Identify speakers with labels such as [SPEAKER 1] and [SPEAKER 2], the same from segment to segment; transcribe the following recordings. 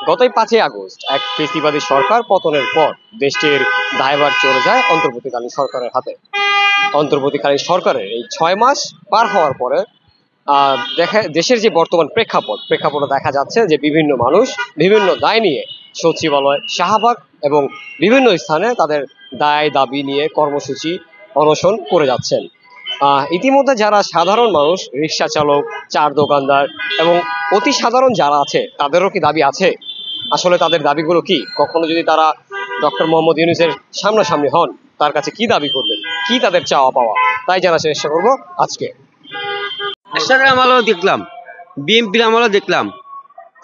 [SPEAKER 1] গতই 5ই August এক ফেসিবাদী সরকার পতনের পর দেশটির দায়ভার চলে যায় অন্তর্বর্তীকালীন সরকারের হাতে। অন্তর্বর্তীকালীন সরকারের এই 6 মাস পার হওয়ার পরে দেশের যে বর্তমান প্রেক্ষাপটে দেখা যাচ্ছে যে বিভিন্ন মানুষ বিভিন্ন দায় নিয়ে সচিবালয়, শাহবাগ এবং বিভিন্ন স্থানে তাদের দায় দাবি নিয়ে কর্মসূচি অনশন করে যাচ্ছেন। ইতিমধ্যে যারা সাধারণ মানুষ, রিক্সা চালক, চার দোকানদার এবং অতি সাধারণ যারা আছে তাদেরও কি দাবি আছে? আসলে তাদের দাবিগুলো কি? কখনো যদি তারা ডক্টর মোহাম্মদ ইউনূসের সামনাসামনি হন, তার কাছে কি দাবি করবেন, কি তাদের চাওয়া পাওয়া, তাই জানার চেষ্টা করবো আজকে।
[SPEAKER 2] আমরাও দেখলাম, বিএনপির আমরাও দেখলাম,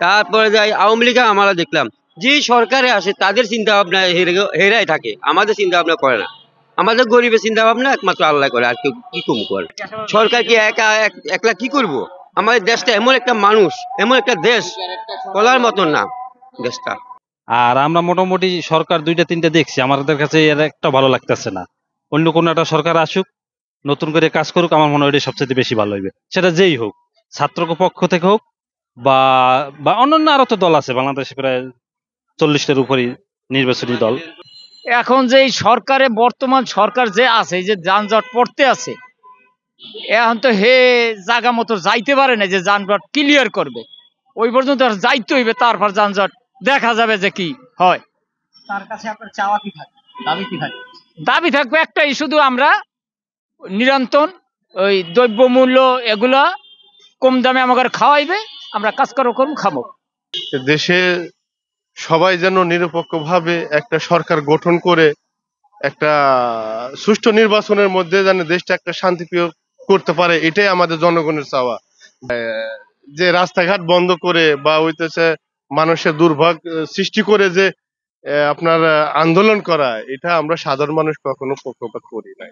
[SPEAKER 2] তারপরে যাই আওয়ামী লীগের আমরাও দেখলাম। যে সরকারে আসে তাদের চিন্তা ভাবনা হেরাই থাকে, আমাদের চিন্তা ভাবনা করে না। আমাদের গরিবের চিন্তা ভাবনা একমাত্র আল্লাহ করে, আর কেউ কি কম করে। সরকার কি একলা কি করব? আমাদের দেশটা এমন একটা মানুষ, এমন একটা দেশ, বলার মতন না দেশটা।
[SPEAKER 3] আর আমরা মোটামুটি সরকার 2-3টা দেখছি, আমাদের কাছে এর একটা ভালো লাগতেছে না। অন্য কোনো একটা সরকার আসুক, নতুন করে কাজ করুক, আমার মনে হয় এটা সবচেয়ে বেশি ভালো হইবে। সেটা যেই হোক, ছাত্র পক্ষ থেকে হোক বা বা অন্যান্য আরো তো দল আছে বাংলাদেশে, প্রায় 40টার উপরই নির্বাচনী দল।
[SPEAKER 4] এখন যে সরকারে বর্তমান সরকার যে আছে, যে যানজট পড়তে আছে, এখন তো হে জায়গা মতো যাইতে পারে না যে যানজট ক্লিয়ার করবে। ওই পর্যন্ত আর যাইতে হইবে, তারপর যানজট দেখা যাবে যে কি হয়।
[SPEAKER 1] তার কাছে আপনার চাওয়া কি থাকে, দাবি কি থাকে?
[SPEAKER 4] দাবি থাকবে একটাই, শুধু আমরা নিরন্তর ওই দ্রব্যমূল্য এগুলা কম দামে আমাদের খাওয়াইবে, আমরা কাজ করবো, খাবো।
[SPEAKER 5] দেশে সবাই যেন নিরপেক্ষভাবে একটা সরকার গঠন করে একটা সুষ্ঠু নির্বাচনের মধ্যে যেন দেশটা একটা শান্তিপ্রিয় করতে পারে, এটাই আমাদের জনগণের চাওয়া। যে রাস্তাঘাট বন্ধ করে বা হইতেছে মানুষের দুর্ভোগ সৃষ্টি করে যে আপনার আন্দোলন করা, এটা আমরা সাধারণ মানুষ কখনো পক্ষপাত করি নাই।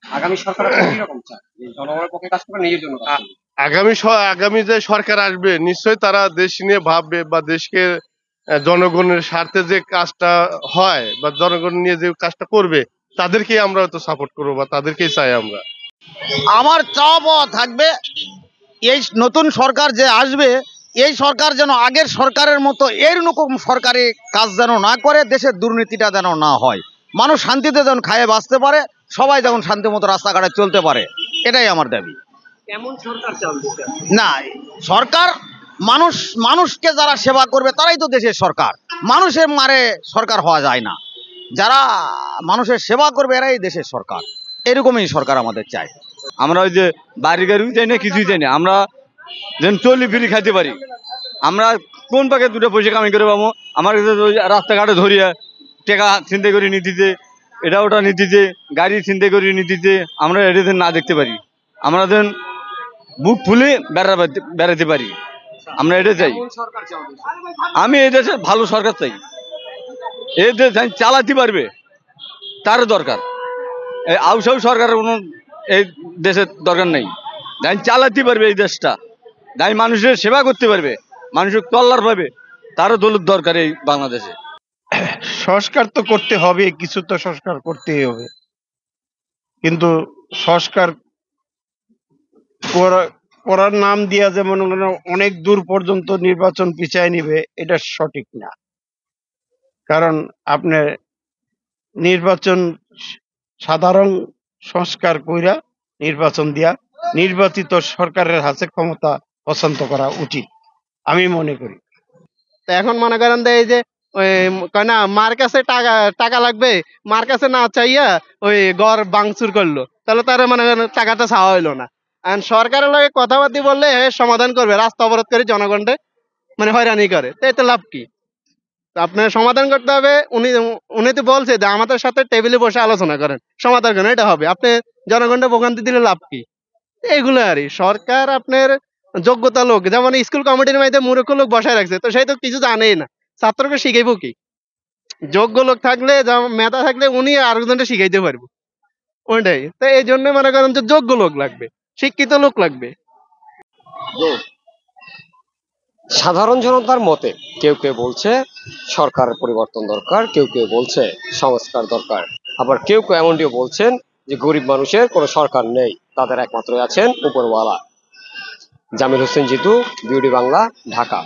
[SPEAKER 1] আগামী সরকার কিরকম চায়? জনগণের পক্ষে কাজ করবে, নিজের জন্য কাজ করবে?
[SPEAKER 5] আগামী যে সরকার আসবে, নিশ্চয়ই তারা দেশ নিয়ে ভাববে বা দেশকে জনগণের স্বার্থে যে কাজটা হয় বা জনগণ নিয়ে যে কাজটা করবে, তাদেরকে আমরা তো সাপোর্ট করবো বা তাদেরকেই চাই আমরা।
[SPEAKER 6] আমার চাওয়া পাওয়া থাকবে, এই নতুন সরকার যে আসবে, এই সরকার যেন আগের সরকারের মতো এরকম সরকারি কাজ যেন না করে, দেশের দুর্নীতিটা যেন না হয়, মানুষ শান্তিতে যেন খায়ে বাঁচতে পারে, সবাই যেমন শান্তি মতো রাস্তাঘাটে চলতে পারে, এটাই আমার দাবি।
[SPEAKER 1] কেমন সরকার চান দেশে?
[SPEAKER 6] না, সরকার মানুষকে যারা সেবা করবে তারাই তো দেশের সরকার। মানুষের মারে সরকার হওয়া যায় না, যারা মানুষের সেবা করবে এরাই দেশের সরকার। এরকমই সরকার আমাদের চাই।
[SPEAKER 2] আমরা ওই যে বাড়ি গাড়ি চাই না, কিছুই চাই না, আমরা যেন চলি ফিরি খাইতে পারি। আমরা কোন পাকে 2টা পয়সা কামাই করে পাবো? আমার কাছে রাস্তাঘাটে ধরিয়া টাকা চিন্তা করে নিতেছে, এটা ওটা নিতেছে, গাড়ি চিন্তা করে নিতেছে, আমরা এটা যেন না দেখতে পারি, আমরা যেন বুক ফুলে বেড়াতে পারি, আমরা এটা চাই। আমি এই দেশে ভালো সরকার চাই, এই দেশ চালাতে পারবে তার দরকার। এই আউসাউ সরকারের কোনো এই দেশের দরকার নেই। চালাতে পারবে এই দেশটা, মানুষের সেবা করতে পারবে, মানুষের কল্যাণ পাবে, তারও দলের দরকার এই বাংলাদেশে।
[SPEAKER 7] সংস্কার তো করতে হবে, কিছু তো সংস্কার করতেই হবে, কিন্তু সংস্কার করার নাম দিয়া যেমন অনেক দূর পর্যন্ত নির্বাচন পিছায় নিবে, এটা সঠিক না। কারণ আপনার নির্বাচন সাধারণ সংস্কার কইরা নির্বাচন দিয়া নির্বাচিত সরকারের হাতে ক্ষমতা হস্তান্তর করা উচিত, আমি মনে করি।
[SPEAKER 8] এখন মনে করেন এই যে ওই কয় না, মার কাছে টাকা টাকা লাগবে, মার কাছে না চাইয়া ওই ঘর ভাঙচুর করলো, তাহলে তার মনে করেন টাকাটা চাওয়া হইলো না। আর সরকারের লগে কথাবার্তা বললে সমাধান করবে, রাস্তা অবরোধ করে জনগণকে মানে হয়রানি করে, তো এতে লাভ কি? আপনার সমাধান করতে হবে। উনি তো বলছে যে আমাদের সাথে টেবিলে বসে আলোচনা করেন, সমাধান করেন, এটা হবে। আপনি জনগণকে ভোগান্তি দিলে লাভ কি? এইগুলো আর সরকার আপনার যোগ্যতা লোক, যেমন স্কুল কমিটির মধ্যে মূর্খ লোক বসায় রাখছে, তো সেই তো কিছু জানেই না, ছাত্রকে শিখাইবো কি? যোগ্য লোক থাকলে, মেধা থাকলে উনি আরেকজনকে শিখাইতে পারবো, ওইটাই তো। এই জন্য মনে করেন যে যোগ্য লোক লাগবে, শিক্ষিত লোক লাগবে।
[SPEAKER 1] সাধারণ জনতার মতে কেউ কেউ বলছে সরকার পরিবর্তন দরকার, কেউ কেউ বলছে সংস্কার দরকার, আবার কেউ কেউ এমনটিও বলছেন যে গরিব মানুষের কোনো সরকার নেই, তাদের একমাত্র আছেন উপরওয়ালা। জামিল হোসেন জিতু, বিউটি বাংলা, ঢাকা।